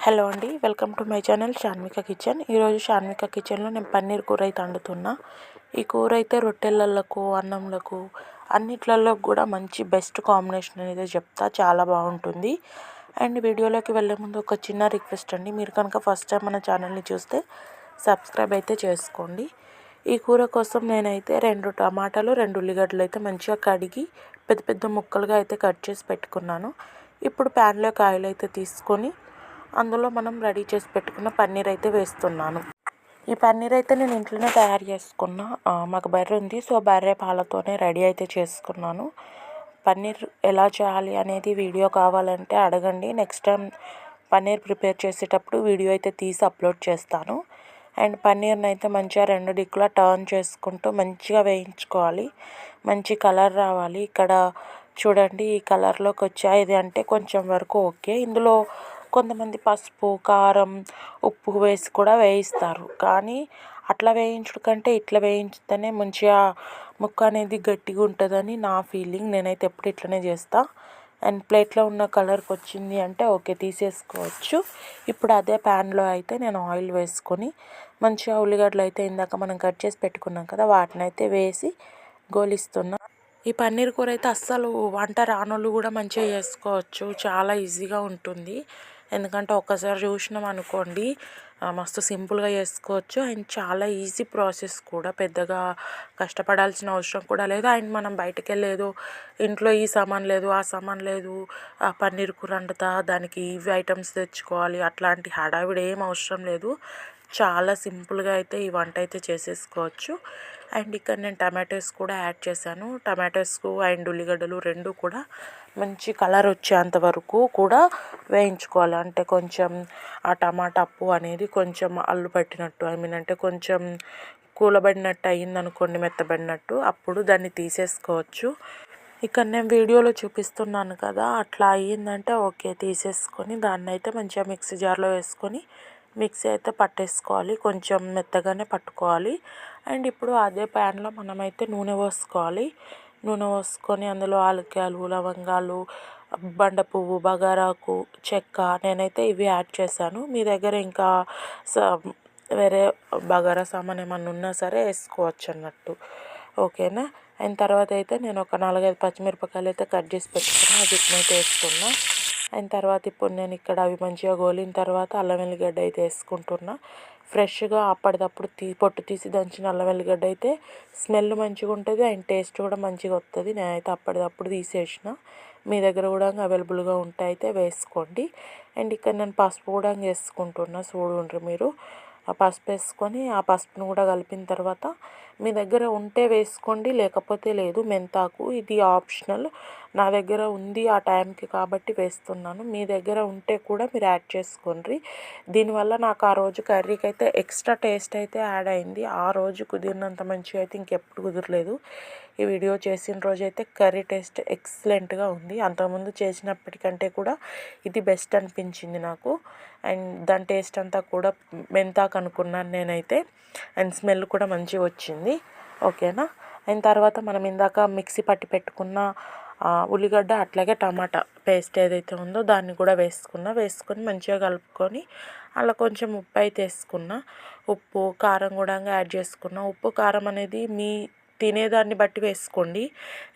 Hello అండి, welcome to my channel Shanvika kitchen. ఈరోజు షాన్విక కిచెన్లో నేను పన్నీర్ కూర అయితే వండుతున్నా. ఈ కూర అయితే రొట్టెలకు, అన్నంలకు, అన్నిట్లలో కూడా మంచి బెస్ట్ కాంబినేషన్ అనేది చెప్తా, చాలా బాగుంటుంది. అండ్ వీడియోలోకి వెళ్ళే ముందు ఒక చిన్న రిక్వెస్ట్ అండి, మీరు కనుక ఫస్ట్ టైం మన ఛానల్ని చూస్తే సబ్స్క్రైబ్ అయితే చేసుకోండి. ఈ కూర కోసం నేనైతే 2 టమాటాలు, 2 ఉల్లిగడ్డలు అయితే మంచిగా కడిగి పెద్ద పెద్ద ముక్కలుగా అయితే కట్ చేసి పెట్టుకున్నాను. ఇప్పుడు ప్యాన్లోకి ఆయిల్ అయితే తీసుకొని అందులో మనం రెడీ చేసి పెట్టుకున్న పన్నీర్ అయితే వేస్తున్నాను. ఈ పన్నీర్ అయితే నేను ఇంట్లోనే తయారు చేసుకున్నా. మాకు బర్రె ఉంది, సో బర్రె పాలతోనే రెడీ అయితే చేసుకున్నాను. పన్నీర్ ఎలా చేయాలి అనేది వీడియో కావాలంటే అడగండి. నెక్స్ట్ టైం పన్నీర్ ప్రిపేర్ చేసేటప్పుడు వీడియో అయితే తీసి అప్లోడ్ చేస్తాను. అండ్ పన్నీర్ని అయితే మంచిగా 2 దిక్కులా టర్న్ చేసుకుంటూ మంచిగా వేయించుకోవాలి. మంచి కలర్ రావాలి. ఇక్కడ చూడండి, ఈ కలర్లోకి వచ్చాయి. ఇది అంటే కొంచెం వరకు ఓకే. ఇందులో కొంతమంది పసుపు, కారం, ఉప్పు వేసి కూడా వేయిస్తారు. కానీ అట్లా వేయించడం కంటే ఇట్లా వేయించితేనే మంచిగా ముక్క అనేది గట్టిగా ఉంటుందని నా ఫీలింగ్. నేనైతే ఎప్పుడు ఇట్లనే చేస్తా. అండ్ ప్లేట్లో ఉన్న కలర్కి వచ్చింది అంటే ఓకే, తీసేసుకోవచ్చు. ఇప్పుడు అదే ప్యాన్లో అయితే నేను ఆయిల్ వేసుకొని మంచిగా ఉల్లిగడ్డలు అయితే ఇందాక మనం కట్ చేసి పెట్టుకున్నాం కదా, వాటిని అయితే వేసి గోలిస్తున్నా. ఈ పన్నీర్ కూర అయితే అస్సలు వంట రానోళ్ళు కూడా మంచిగా చేసుకోవచ్చు. చాలా ఈజీగా ఉంటుంది. ఎందుకంటే ఒక్కసారి చూసినాం అనుకోండి, మస్తు సింపుల్గా చేసుకోవచ్చు. అండ్ చాలా ఈజీ ప్రాసెస్ కూడా, పెద్దగా కష్టపడాల్సిన అవసరం కూడా లేదు. అండ్ మనం బయటకు వెళ్ళేదో ఇంట్లో ఈ సామాన్ లేదు, ఆ సామాన్ లేదు, ఆ పన్నీర్ కూర వండుతా దానికి ఇవి ఐటమ్స్ తెచ్చుకోవాలి, అట్లాంటి హడావిడి ఏం అవసరం లేదు. చాలా సింపుల్గా అయితే ఈ వంట అయితే చేసేసుకోవచ్చు. అండ్ ఇక్కడ నేను టమాటోస్ కూడా యాడ్ చేశాను. టమాటోస్ అండ్ ఉల్లిగడ్డలు 2 కూడా మంచి కలర్ వచ్చేంత వరకు కూడా వేయించుకోవాలి. అంటే కొంచెం ఆ టమాటా అప్పు అనేది కొంచెం అల్లు పట్టినట్టు, అంటే కొంచెం కూలబడినట్టు అయ్యిందనుకోండి, మెత్తబడినట్టు, అప్పుడు దాన్ని తీసేసుకోవచ్చు. ఇక్కడ నేను వీడియోలో చూపిస్తున్నాను కదా, అట్లా అయ్యిందంటే ఓకే, తీసేసుకొని దాన్ని అయితే మంచిగా మిక్సీ జార్లో వేసుకొని మిక్సీ అయితే పట్టేసుకోవాలి. కొంచెం మెత్తగానే పట్టుకోవాలి. అండ్ ఇప్పుడు అదే ప్యాన్లో మనమైతే నూనె పోసుకోవాలి. నూనె పోసుకొని అందులో ఆలుక్కాయలు, లవంగాలు, బండ పువ్వు, బగారాకు, చెక్క, నేనైతే ఇవి యాడ్ చేశాను. మీ దగ్గర ఇంకా వేరే బగారా సామాన్ ఏమన్నా ఉన్నా సరే వేసుకోవచ్చు అన్నట్టు, ఓకేనా. అయిన తర్వాత అయితే నేను ఒక 4-5 పచ్చిమిరపకాయలు అయితే కట్ చేసి పెట్టుకున్నా, వీటిని అయితే వేసుకున్నా. అయిన తర్వాత ఇప్పుడు నేను ఇక్కడ అవి మంచిగా గోలిన తర్వాత అల్లం వెల్లిగడ్డ అయితే వేసుకుంటున్నా. ఫ్రెష్గా అప్పటిదప్పుడు పొట్టు తీసి దంచిన అల్లం వెల్లిగడ్డ అయితే స్మెల్ మంచిగా ఉంటుంది. అండ్ టేస్ట్ కూడా మంచిగా వస్తుంది. నేనైతే అప్పటిదప్పుడు తీసేసిన. మీ దగ్గర కూడా అవైలబుల్గా ఉంటే అయితే వేసుకోండి. అండ్ ఇక్కడ నేను పసుపు కూడా వేసుకుంటున్నా, చూడండి మీరు. ఆ పసుపు వేసుకొని ఆ పసుపును కూడా కలిపిన తర్వాత మీ దగ్గర ఉంటే వేసుకోండి, లేకపోతే లేదు. మెంతాకు ఇది ఆప్షనల్, నా దగ్గర ఉంది ఆ టైంకి కాబట్టి వేస్తున్నాను. మీ దగ్గర ఉంటే కూడా మీరు యాడ్ చేసుకోండి. దీనివల్ల నాకు ఆ రోజు కర్రీకి అయితే ఎక్స్ట్రా టేస్ట్ అయితే యాడ్ అయింది. ఆ రోజు కుదిరినంత మంచిగా అయితే ఇంకెప్పుడు కుదరలేదు. ఈ వీడియో చేసిన రోజు అయితే కర్రీ టేస్ట్ ఎక్సలెంట్గా ఉంది. అంతకుముందు చేసినప్పటికంటే కూడా ఇది బెస్ట్ అనిపించింది నాకు. అండ్ దాని టేస్ట్ అంతా కూడా మెంతాకు అనుకున్నాను నేనైతే. అండ్ స్మెల్ కూడా మంచిగా వచ్చింది, ఓకేనా. అయిన తర్వాత మనం ఇందాక మిక్సీ పట్టి పెట్టుకున్న ఉల్లిగడ్డ అట్లాగే టమాటా పేస్ట్ ఏదైతే ఉందో దాన్ని కూడా వేసుకొని మంచిగా కలుపుకొని అలా కొంచెం ఉప్పు అయితే వేసుకున్నా. ఉప్పు, కారం కూడా యాడ్ చేసుకున్నా. ఉప్పు, కారం అనేది మీ తినేదాన్ని బట్టి వేసుకోండి.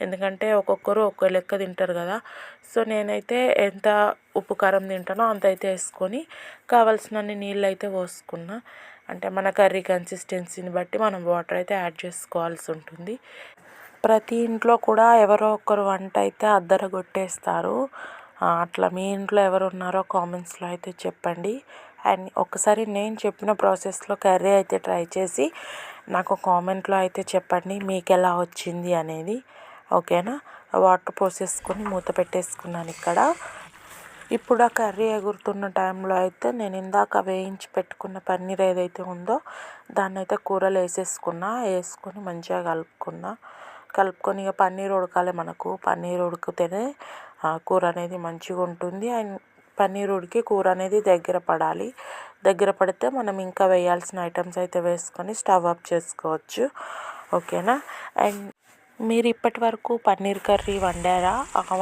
ఎందుకంటే ఒక్కొక్కరు ఒక్కో లెక్క తింటారు కదా. సో నేనైతే ఎంత ఉప్పు, కారం తింటానో అంత అయితే వేసుకొని కావాల్సినన్ని నీళ్ళు అయితే పోసుకున్నా. అంటే మన కర్రీ కన్సిస్టెన్సీని బట్టి మనం వాటర్ అయితే యాడ్ చేసుకోవాల్సి ఉంటుంది. ప్రతి ఇంట్లో కూడా ఎవరో ఒకరు వంట అయితే అద్దరగొట్టేస్తారు. అట్లా మీ ఇంట్లో ఎవరు ఉన్నారో కామెంట్స్లో అయితే చెప్పండి. అండ్ ఒకసారి నేను చెప్పిన ప్రాసెస్లో కర్రీ అయితే ట్రై చేసి నాకు కామెంట్లో అయితే చెప్పండి మీకు ఎలా వచ్చింది అనేది, ఓకేనా. వాటర్ పోసేసుకొని మూత పెట్టేసుకున్నాను ఇక్కడ. ఇప్పుడు ఆ కర్రీ ఎగురుతున్న టైంలో అయితే నేను ఇందాక వేయించి పెట్టుకున్న పన్నీర్ ఏదైతే ఉందో దాన్ని అయితే కూరలో వేసుకొని మంచిగా కలుపుకొని ఇక పన్నీర్ ఉడకాలి. మనకు పన్నీర్ ఉడికితేనే కూర అనేది మంచిగా ఉంటుంది. అండ్ పన్నీర్ ఉడికి కూర అనేది దగ్గర పడాలి. దగ్గర పడితే మనం ఇంకా వేయాల్సిన ఐటమ్స్ అయితే వేసుకొని స్టవ్ ఆఫ్ చేసుకోవచ్చు, ఓకేనా. అండ్ మీరు ఇప్పటి వరకు పన్నీర్ కర్రీ వండారా?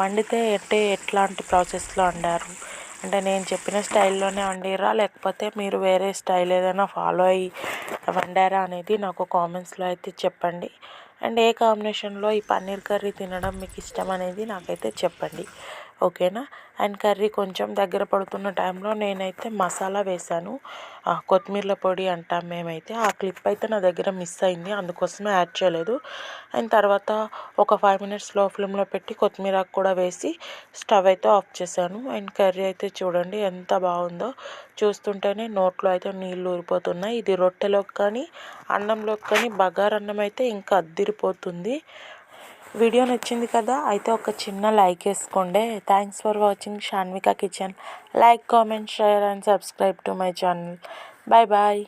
వండితే అంటే ఎట్లాంటి ప్రాసెస్లో వండారు అంటే నేను చెప్పిన స్టైల్లోనే వండిరా లేకపోతే మీరు వేరే స్టైల్ ఏదైనా ఫాలో అయ్యి వండారా అనేది నాకు కామెంట్స్లో అయితే చెప్పండి. అండ్ ఏ కాంబినేషన్లో ఈ పన్నీర్ కర్రీ తినడం మీకు ఇష్టం అనేది నాకైతే చెప్పండి, ఓకేనా. అండ్ కర్రీ కొంచెం దగ్గర పడుతున్న టైంలో నేనైతే మసాలా వేశాను, కొత్తిమీర పొడి అంటాం మేమైతే. ఆ క్లిప్ అయితే నా దగ్గర మిస్ అయింది, అందుకోసమే యాడ్ చేయలేదు. అండ్ తర్వాత ఒక 5 మినిట్స్ లో ఫ్లేమ్లో పెట్టి కొత్తిమీర కూడా వేసి స్టవ్ అయితే ఆఫ్ చేశాను. అండ్ కర్రీ అయితే చూడండి ఎంత బాగుందో, చూస్తుంటేనే నోట్లో అయితే నీళ్ళు ఊరిపోతున్నాయి. ఇది రొట్టెలోకి కానీ అన్నంలోకి కానీ బగారన్నం అయితే ఇంకా అద్దిరిపోతుంది. వీడియో నచ్చింది కదా, అయితే ఒక చిన్న లైక్ వేసుకోండి. Thanks for watching Shanvika kitchen. Like, comment, share and subscribe to my channel. Bye bye.